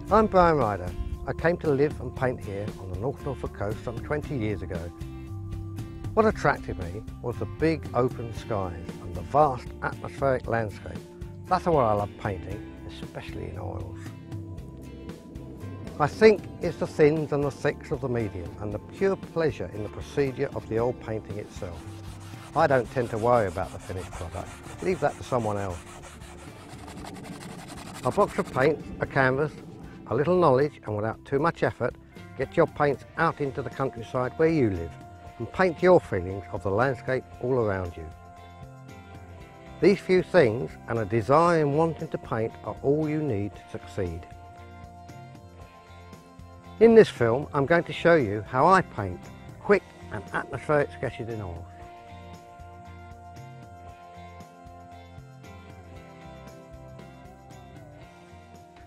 I'm Ryder. I came to live and paint here on the North Norfolk coast some 20 years ago. What attracted me was the big open skies and the vast atmospheric landscape. That's why I love painting, especially in oils. I think it's the thins and the thicks of the medium and the pure pleasure in the procedure of the oil painting itself. I don't tend to worry about the finished product, leave that to someone else. A box of paints, a canvas, a little knowledge, and without too much effort, get your paints out into the countryside where you live and paint your feelings of the landscape all around you. These few things and a desire in wanting to paint are all you need to succeed. In this film, I'm going to show you how I paint quick and atmospheric sketches in oils.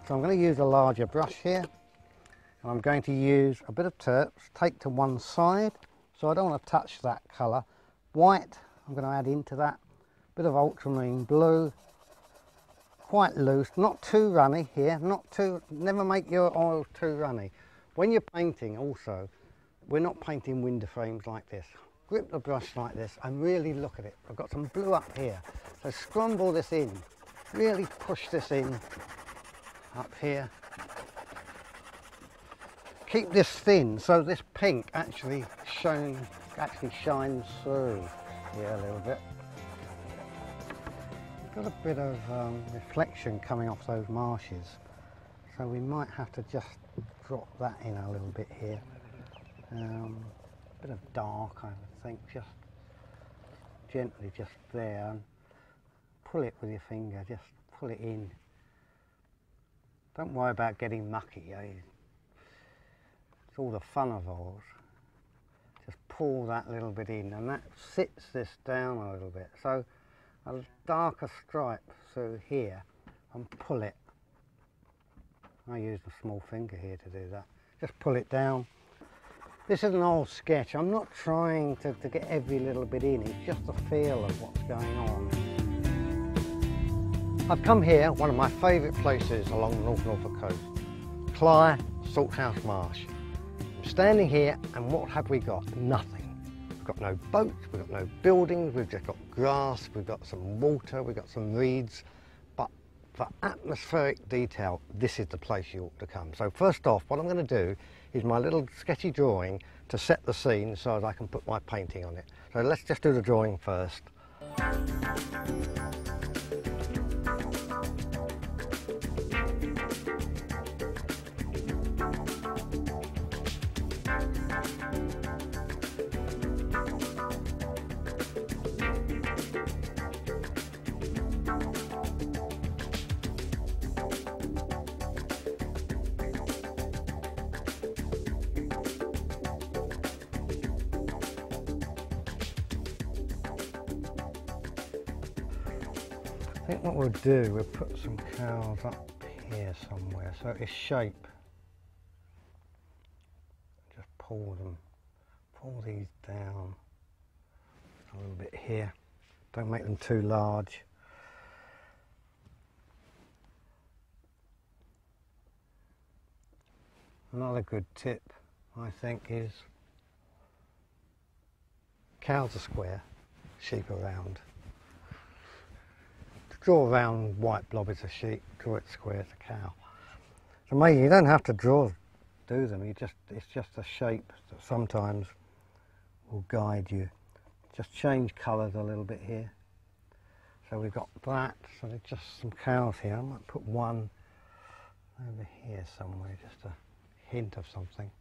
So I'm going to use a larger brush here, and I'm going to use a bit of terps, take to one side, so I don't want to touch that colour. White, I'm going to add into that, bit of ultramarine blue, quite loose, not too runny here, never make your oils too runny. When you're painting also, we're not painting window frames like this. Grip the brush like this and really look at it. I've got some blue up here, so scrumble this in, really push this in. Up here, keep this thin so this pink actually shines through here a little bit. Got a bit of reflection coming off those marshes, so we might have to just drop that in a little bit here. Bit of dark, I think, just gently just there, and pull it with your finger, just pull it in. Don't worry about getting mucky, it's all the fun of oils. Just pull that little bit in, and that sits this down a little bit. So a darker stripe through here and pull it. I use the small finger here to do that. Just pull it down. This is an old sketch. I'm not trying to get every little bit in, it's just the feel of what's going on. I've come here, one of my favourite places along the North Norfolk coast, Clyde Salthouse Marsh. I'm standing here, and what have we got? Nothing. We've got no boats, we've got no buildings, we've just got grass, we've got some water, we've got some reeds, but for atmospheric detail, this is the place you ought to come. So first off, what I'm going to do is my little sketchy drawing to set the scene so as I can put my painting on it. So let's just do the drawing first. I think what we'll do, we'll put some cows up here somewhere, so it's shape. Just pull these down a little bit here. Don't make them too large. Another good tip, I think, is cows are square, sheep are round. Draw a round white blob as a sheep, draw it square as a cow. So maybe you don't have to do them, it's just a shape that sometimes will guide you. Just change colours a little bit here. So we've got that, so there's just some cows here. I might put one over here somewhere, just a hint of something.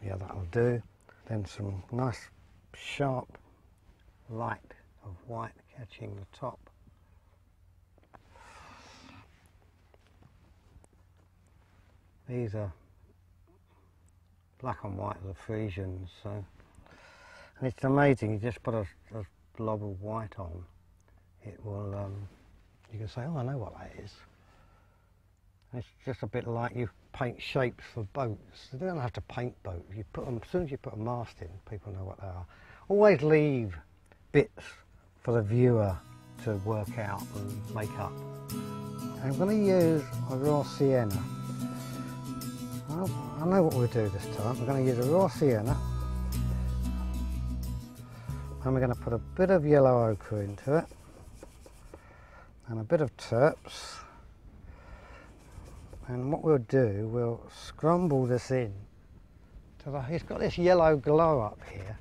Yeah, that'll do. Then some nice sharp light of white catching the top. These are black and white of the Frisians, so, and it's amazing. You just put a blob of white on, it will. You can say, "Oh, I know what that is." And it's just a bit like you paint shapes for boats. You don't have to paint boats. You put them as soon as you put a mast in, people know what they are. Always leave bits for the viewer to work out and make up. I'm going to use a raw sienna. Well, I know what we'll do this time. We're going to use a raw sienna, and we're going to put a bit of yellow ochre into it, and a bit of terps. And what we'll do, we'll scrumble this in. It's got this yellow glow up here,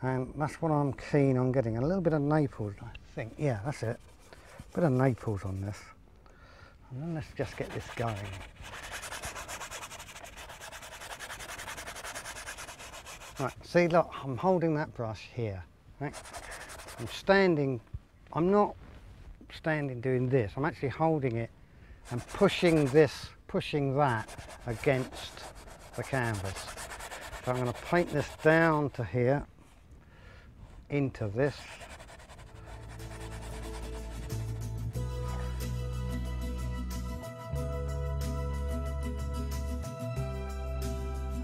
and that's what I'm keen on getting. A little bit of Naples, I think. Yeah, that's it. A bit of Naples on this. And then let's just get this going. Right, see, look, I'm holding that brush here. Right? I'm not standing doing this. I'm actually holding it and pushing that against the canvas. So I'm going to paint this down to here, into this.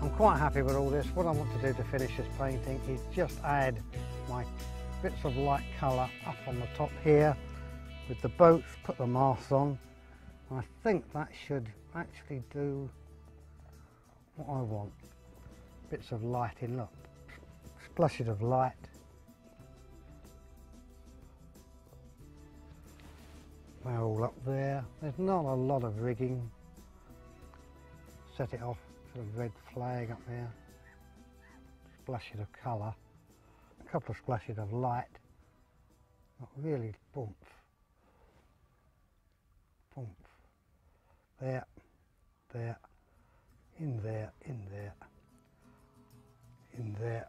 I'm quite happy with all this. What I want to do to finish this painting is just add my bits of light colour up on the top here with the boats, put the masts on. I think that should actually do what I want. Bits of light in, look, splashes of light. They're all up there. There's not a lot of rigging. Set it off to the red flag up there. Splashes of colour. A couple of splashes of light. Not really boom. Boom. There, there, in there, in there, in there.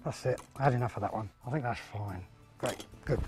That's it. I had enough of that one. I think that's fine. Great, good.